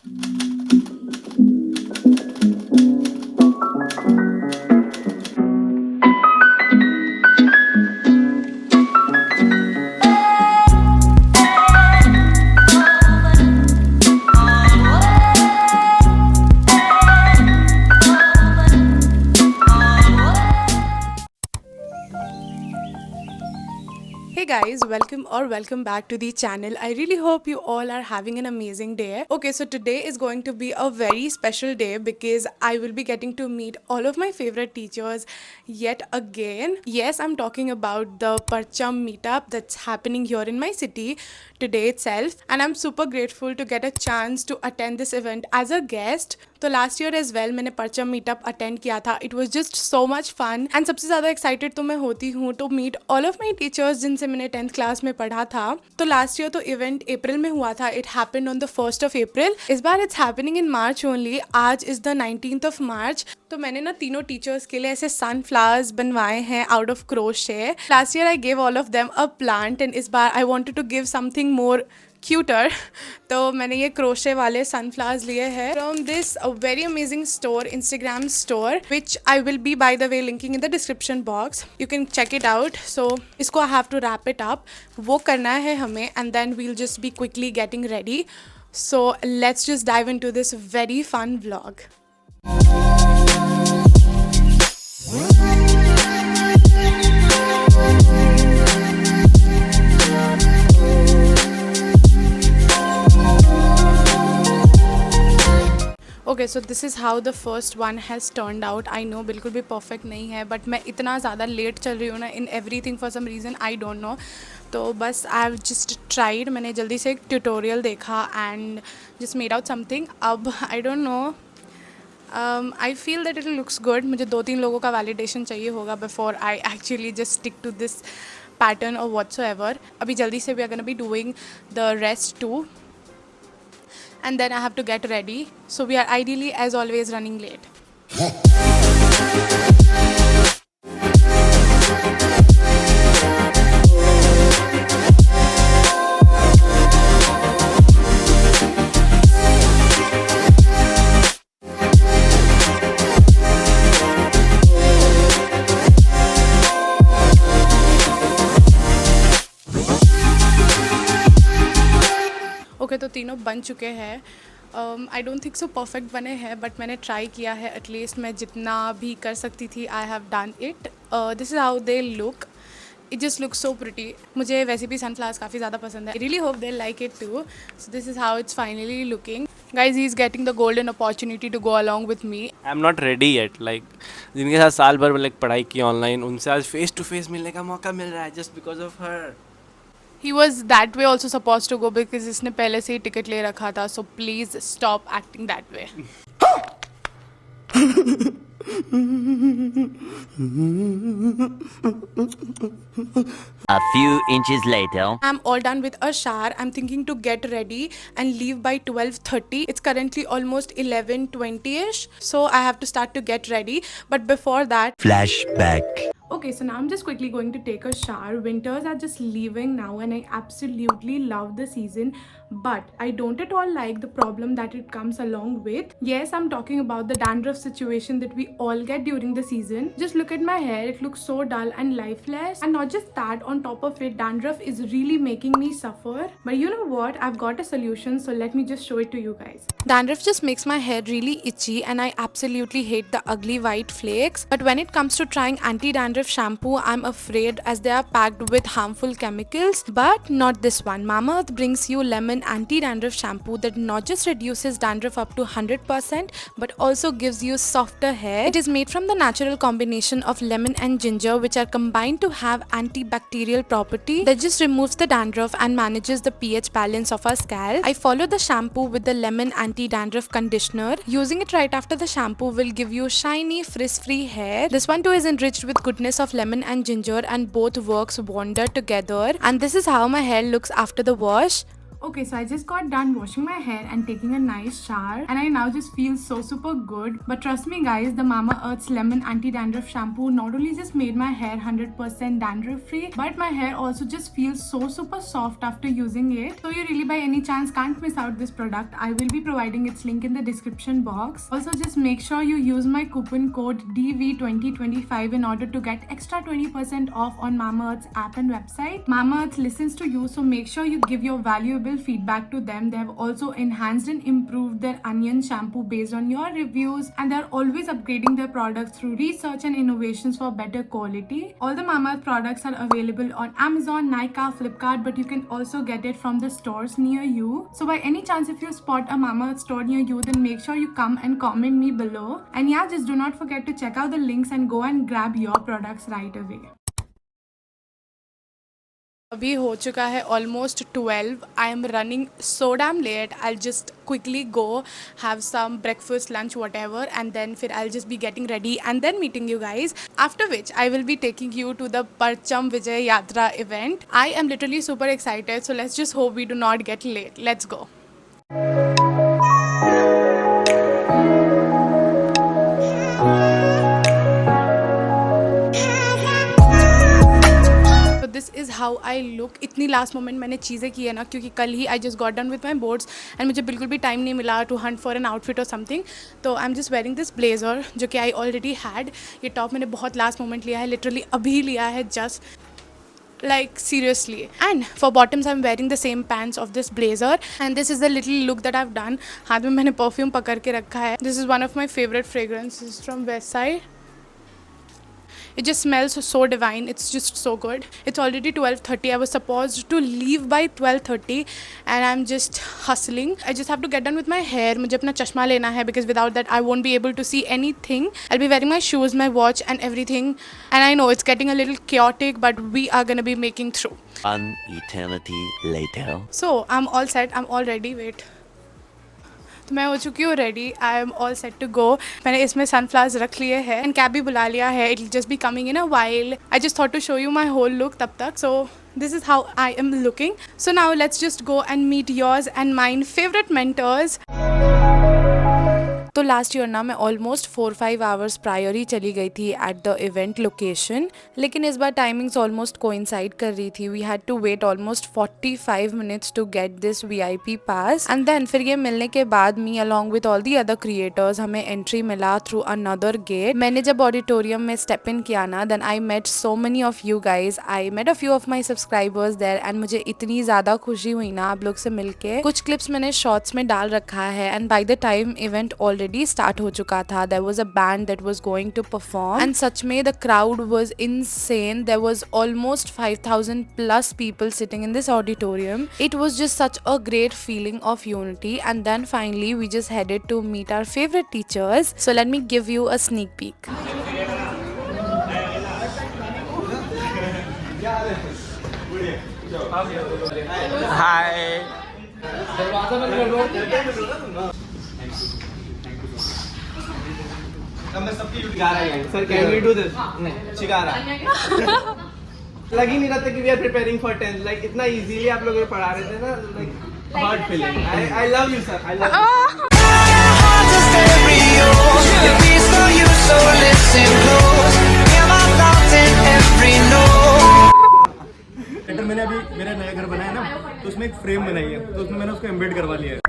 Hey guys, welcome back to the channel. I really hope you all are having an amazing day. Okay, so today is going to be a very special day because I will be getting to meet all of my favorite teachers yet again. Yes, I'm talking about the Parcham meetup that's happening here in my city today itself, and I'm super grateful to get a chance to attend this event as a guest. तो last year as well मैंने Parcham meetup attend किया था. It was just so much fun and सबसे ज़्यादा excited तो मैं होती हूँ to meet all of my teachers जिनसे मैंने 10th क्लास में पढ़ा था. तो लास्ट ईयर तो इवेंट अप्रैल में हुआ था. It happened on the 1st of April. इस बार it's happening in March only. आज is the 19th of March. तो मैंने ना तीनों टीचर्स के लिए ऐसे सनफ्लावर्स बनवाए हैं out of crochet. Last year I give all of them a plant and इस बार I wanted to give something more cuter. तो मैंने ये क्रोशे वाले सनफ्लावर्स लिए हैं from this very amazing store, Instagram store, which I will be by the way linking in the description box. You can check it out. So इसको I have to wrap it up. वो करना है हमें and then we'll just be quickly getting ready. So let's just dive into this very fun vlog. Okay, so this is how the first one has turned out. I know बिल्कुल भी perfect नहीं है but मैं इतना ज़्यादा late चल रही हूँ ना in everything for some reason. I don't know. तो बस आई हैव जस्ट ट्राइड. मैंने जल्दी से एक ट्यूटोरियल देखा and just made out something. अब I don't know, I feel that it looks good. मुझे 2-3 लोगों का वैलिडेशन चाहिए होगा before I actually just stick to this pattern और व्हाट्सोएवर. अभी जल्दी से we are gonna be doing the rest too and then I have to get ready. So we are ideally as always running late. Okay, तो तीनों बन चुके हैं. I don't think so perfect बने हैं बट मैंने ट्राई किया है. एटलीस्ट मैं जितना भी कर सकती थी I have done it. This is how they look. It just look so pretty. मुझे वैसे भी सनफ्लावर्स काफ़ी ज़्यादा पसंद है. I really hope they like it too. So this is how it's finally looking. Guys, he is getting the golden opportunity to go along with me. I am not ready yet. Like जिनके साथ साल भर like पढ़ाई की online, उनसे आज face to face मिलने का मौका मिल रहा है just because of her. He was that way also supposed to go because इसने पहले से ही टिकट ले रखा था. So please stop acting that way. A few inches later. I'm all done with a shower. I'm thinking to get ready and leave by 12:30. It's currently almost 11:20ish. So I have to start to get ready. But before that, Flashback. okay, so now I'm just quickly going to take a shower. Winters are just leaving now and I absolutely love the season, but I don't at all like the problem that it comes along with. Yes, I'm talking about the dandruff situation that we all get during the season. Just look at my hair. It looks so dull and lifeless. And not just that, on top of it, dandruff is really making me suffer. But you know what? I've got a solution, so let me just show it to you guys. Dandruff just makes my hair really itchy and I absolutely hate the ugly white flakes. But when it comes to trying anti-dandruff shampoo, I'm afraid as they are packed with harmful chemicals. But not this one. Mamaearth brings you lemon anti-dandruff shampoo that not just reduces dandruff up to 100% but also gives you softer hair. It is made from the natural combination of lemon and ginger, which are combined to have antibacterial property that just removes the dandruff and manages the pH balance of our scalp. I follow the shampoo with the lemon anti-dandruff conditioner. Using it right after the shampoo will give you shiny, frizz-free hair. This one too is enriched with goodness of lemon and ginger and both works wonder together. And this is how my hair looks after the wash. Okay, so I just got done washing my hair and taking a nice shower, and I now just feel so super good. But trust me guys, the Mamaearth's Lemon Anti-Dandruff Shampoo not only just made my hair 100% dandruff free, but my hair also just feels so super soft after using it. So you really by any chance can't miss out this product. I will be providing its link in the description box. Also just make sure you use my coupon code DV2025 in order to get extra 20% off on Mamaearth's app and website. Mamaearth listens to you, so make sure you give your valuable feedback to them. They have also enhanced and improved their onion shampoo based on your reviews, and they're always upgrading their products through research and innovations for better quality. All the Mamaearth products are available on Amazon, Nykaa, Flipkart, but you can also get it from the stores near you. So by any chance if you spot a Mamaearth store near you, then make sure you come and comment me below. And yeah, just do not forget to check out the links and go and grab your products right away. अभी हो चुका है almost 12. I am running so damn late. I just quickly go have some breakfast lunch whatever and then फिर I just be getting ready and then meeting you guys, after which I will be taking you to the Parcham Vijay Yatra event. I am literally super excited, so let's just hope we do not get late. Let's go. This is how I look. इतनी last moment मैंने चीज़ें की है ना, क्योंकि कल ही I just got done with my boards and मुझे बिल्कुल भी टाइम नहीं मिला to hunt for an outfit और समथिंग. तो I am just wearing this blazer जो कि आई ऑलरेडी हैड. ये टॉप मैंने बहुत लास्ट मोमेंट लिया है, लिटरली अभी लिया है just like seriously. And for bottoms I'm wearing the same pants of this blazer, and this is the little look that I've done. हाथ में मैंने परफ्यूम पकड़ के रखा है. This is one of my favorite fragrances from Westside. It just smells so divine. It's just so good. It's already 12:30. I was supposed to leave by 12:30 and I'm just hustling. I just have to get done with my hair. मुझे अपना चश्मा लेना है because without that I won't be able to see anything. I'll be wearing my shoes, my watch and everything. And I know it's getting a little chaotic, but we are gonna be making through. One eternity later. So I'm all set. I'm all ready. Wait. तो मैं हो चुकी हूँ ready. I am all set to go. मैंने इसमें sunflowers रख लिए हैं एंड कैब भी बुला लिया है. It will just be coming in a while. I just thought to show you my whole look तब तक. सो this is how I am looking. So now let's just go and meet yours and mine favorite mentors. तो last year ना मैं almost 4-5 hours prior ही चली गई थी at the event location, लेकिन इस बार टाइमिंग्स ऑलमोस्ट कोइंसाइड कर रही थी. We had to wait almost 45 minutes to get this VIP pass and then फिर ये मिलने के बाद me along with all the other creators हमें एंट्री मिला थ्रू अनदर गेट. मैंने जब ऑडिटोरियम में स्टेप इन किया ना, then I met so many of you guys. I met a few of my subscribers there and मुझे इतनी ज़्यादा खुशी हुई ना आप लोग से मिलके. कुछ क्लिप्स मैंने शॉर्ट्स में डाल रखा है and by the time event already start हो चुका था. There was a band that was going to perform and सच में the crowd was insane. There was almost 5,000 plus people sitting in this auditorium. It was just such a great feeling of unity, and then finally we just headed to meet our favorite teachers. So let me give you a sneak peek. Hi. मैं सबकी गा रहा है sir. Can we do this? नहीं सिखा रहा. लग ही नहीं रहा था कि we are preparing for 10th. Like इतना इजीली आप लोग पढ़ा रहे थे ना. Like hard feeling. I love you sir. I love you. मैंने अभी मेरा नया घर बनाया ना, तो उसमें एक फ्रेम बनाई है, तो उसमें मैंने उसको एम्बेड करवा लिया है.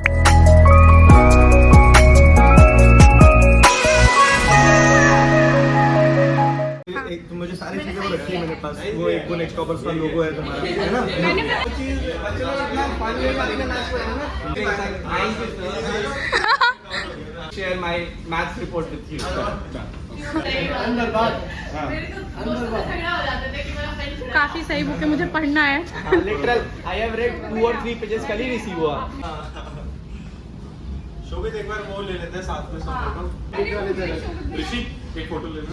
एक तो मुझे सारी चीजें वो रखी है मेरे पास. वो एक नेक्स्ट टॉपर्स का लोगो है तुम्हारा, है ना. वो चीज बच्चे लोग इतना फन वे वाली में नाच पड़े हैं ना. Share my maths report with you. अंदर बात. काफी सही बुक है, मुझे पढ़ना है. Literal I have read 2 or 3 pages कल ही रिसीव हुआ. शोभित एक बार वो ले लेते हैं साथ में सब फोटो. ऋषि एक फोटो लेना.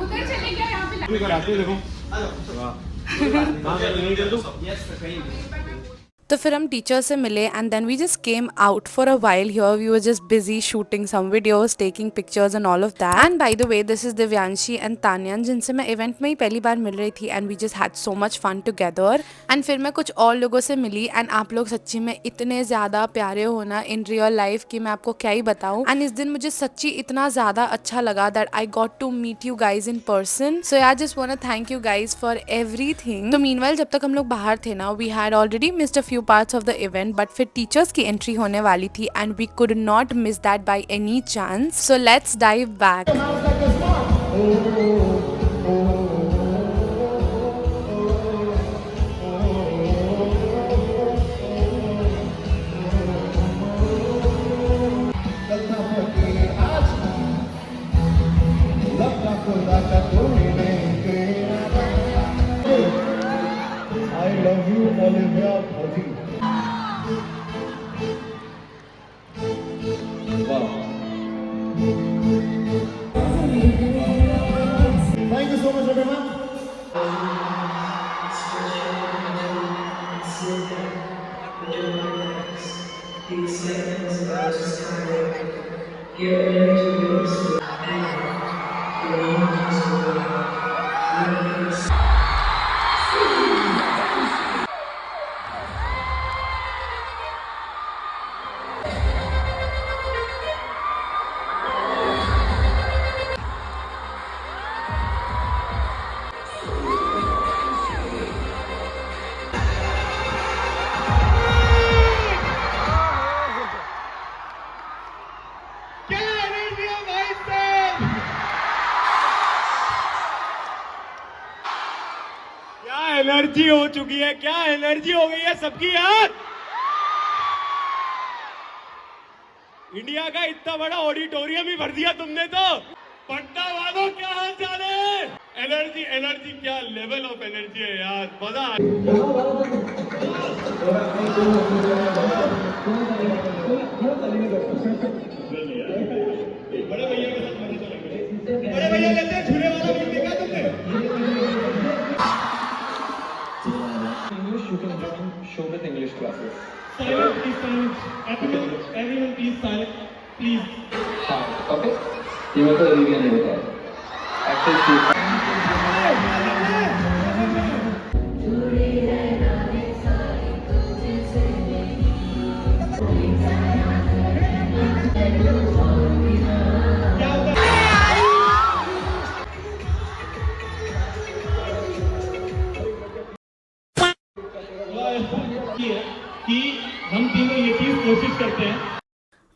उधर चले क्या यहां पे कराते देखो. वाह. हां सर नहीं कर दूं. यस सर कहीं. तो फिर हम टीचर से मिले and then we just came out for a while here. We were just busy shooting some videos, taking pictures and all of that. And by the way this is Divyanshi and Tanyan, जिनसे मैं event में ही पहली बार मिल रही थी and we just had so much fun together. And फिर मैं कुछ और लोगों से मिली एंड आप लोग सच्ची में इतने ज़्यादा प्यारे हो ना इन रियल लाइफ कि मैं आपको क्या ही बताऊँ. एंड इस दिन मुझे सच्ची इतना ज़्यादा अच्छा लगा that I got to meet you guys in person. So I just want to thank you guys for everything. तो मीनवाइल जब तक हम लोग बाहर थे ना, we had already missed a few parts of the event, but फिर teachers की एंट्री होने वाली थी and we could not miss that by any chance. So let's dive back. I love you, Olivia Bhoti. Wow. Thank you so much, everyone. क्या energy हो चुकी है, क्या एनर्जी हो गई है सबकी यार. इंडिया का इतना बड़ा ऑडिटोरियम ही भर दिया तुमने तो. पट्टा वालों क्या हाल चाल है. एनर्जी एनर्जी, क्या लेवल ऑफ एनर्जी है यार, मजा आ. बड़े भैया के साथ मजे चलेंगे. बड़े भैया लेते हैं झूले वाला भी देखा तुमने. English, you can join Shobit English classes. Silence, please, silence. Everyone, please, silent. Please. हाँ, okay? ये मेरे को रिव्यू नहीं बताया. Actually, कि हम तीनों ये चीज कोशिश करते हैं.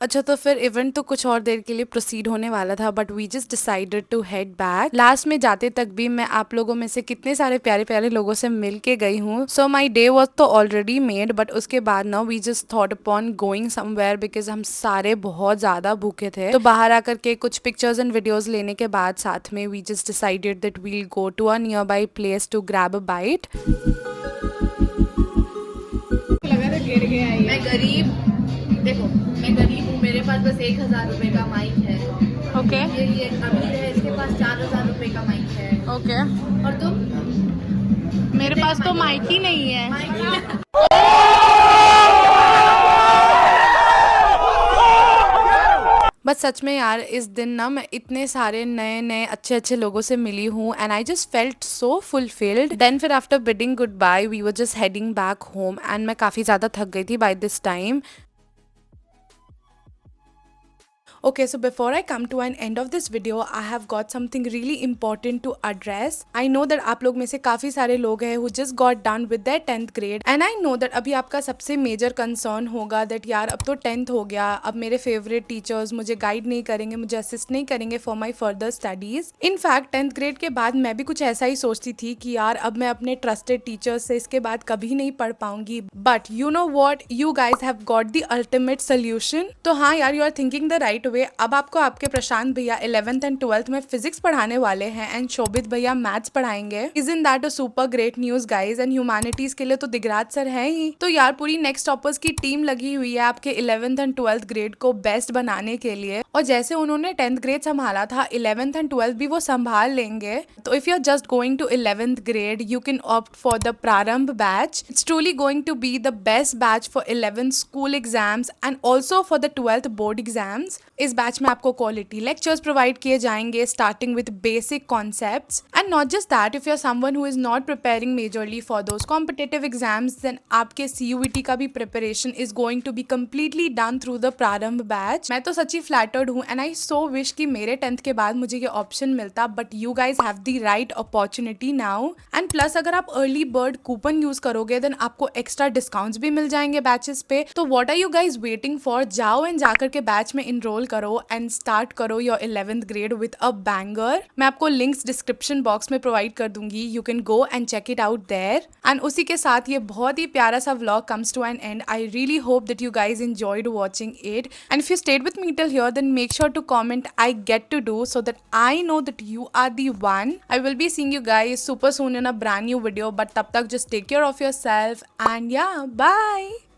अच्छा, तो फिर इवेंट तो कुछ और देर के लिए प्रोसीड होने वाला था, but we just decided to head back. Last में जाते तक भी मैं आप लोगों में से कितने सारे प्यारे प्यारे लोगों से मिल के गई हूँ. सो माई डे वॉज तो ऑलरेडी मेड, बट उसके बाद ना we just thought upon going somewhere because हम सारे बहुत ज़्यादा भूखे थे. तो बाहर आकर के कुछ पिक्चर्स एंड वीडियोज़ लेने के बाद साथ में we just decided that we'll go to a nearby place to grab a bite. मैं गरीब, देखो मैं गरीब हूँ, मेरे पास बस 1000 रुपए का माइक है. ओके ये अमीर है, इसके पास 4000 रुपए का माइक है. ओके, और तुम? मेरे पास तो माइक ही नहीं है. माइक बस सच में यार इस दिन ना मैं इतने सारे नए नए अच्छे अच्छे लोगों से मिली हूँ and I just felt so fulfilled. Then फिर after bidding goodbye we were just heading back home and मैं काफ़ी ज़्यादा थक गई थी by this time. Okay, so before I come to an end of this video, I have got something really important to address. I know that आप लोग में से काफ़ी सारे लोग हैं who just got done with their 10th grade and I know that अभी आपका सबसे major concern होगा that यार अब तो 10th हो गया, अब मेरे favorite teachers मुझे guide नहीं करेंगे, मुझे assist नहीं करेंगे for my further studies. In fact 10th grade के बाद मैं भी कुछ ऐसा ही सोचती थी कि यार अब मैं अपने trusted teachers से इसके बाद कभी नहीं पढ़ पाऊंगी. But you know what? You guys have got the ultimate solution. तो हाँ यार, you are thinking the right वे अब आपको आपके प्रशांत भैया 11th एंड 12th में फिजिक्स पढ़ाने वाले हैं एंड शोभित भैया मैथ्स पढ़ाएंगे। Isn't that a super great news guys? And humanities के लिए तो दिगराज सर है ही। तो यार पूरी नेक्स्ट टॉपर्स की टीम लगी हुई है आपके 11th एंड 12th ग्रेड को बेस्ट बनाने के लिए, और जैसे उन्होंने 10th ग्रेड संभाला था 11th एंड 12th भी वो संभाल लेंगे। तो if you are just going to 11th grade you can opt for the Prarambh batch. It's truly going to be the best batch for 11th school exams and also for the 12th board exams. इस batch में आपको quality lectures provide किए जाएंगे starting with basic concepts and not just that, if you are someone who is not preparing majorly for those competitive exams then आपके CUET का भी preparation is going to be completely done through the Prarambh batch. मैं तो सच्ची flattered हूँ and I so wish कि मेरे 10th के बाद मुझे ये ऑप्शन मिलता, but you guys have the right opportunity now. And plus अगर आप अर्ली बर्ड कूपन यूज करोगे देन आपको एक्स्ट्रा डिस्काउंट्स भी मिल जाएंगे बैचेस पे। तो what are you guys waiting for? जाओ एंड जाकर के बैच में इनरोल करो एंड स्टार्ट करो your 11th grade with a banger. मैं आपको लिंक्स डिस्क्रिप्शन बॉक्स में प्रोवाइड कर दूंगी, you can go and check it out there. And उसी के साथ ये बहुत ही प्यारा सा vlog comes to an end. I really hope that you guys enjoyed watching it, and if you stayed with me till here then make sure to comment I get to do so that I know that you are the one. I will be seeing you guys super soon in a brand new video, but tab tak just take care of yourself and yeah, bye.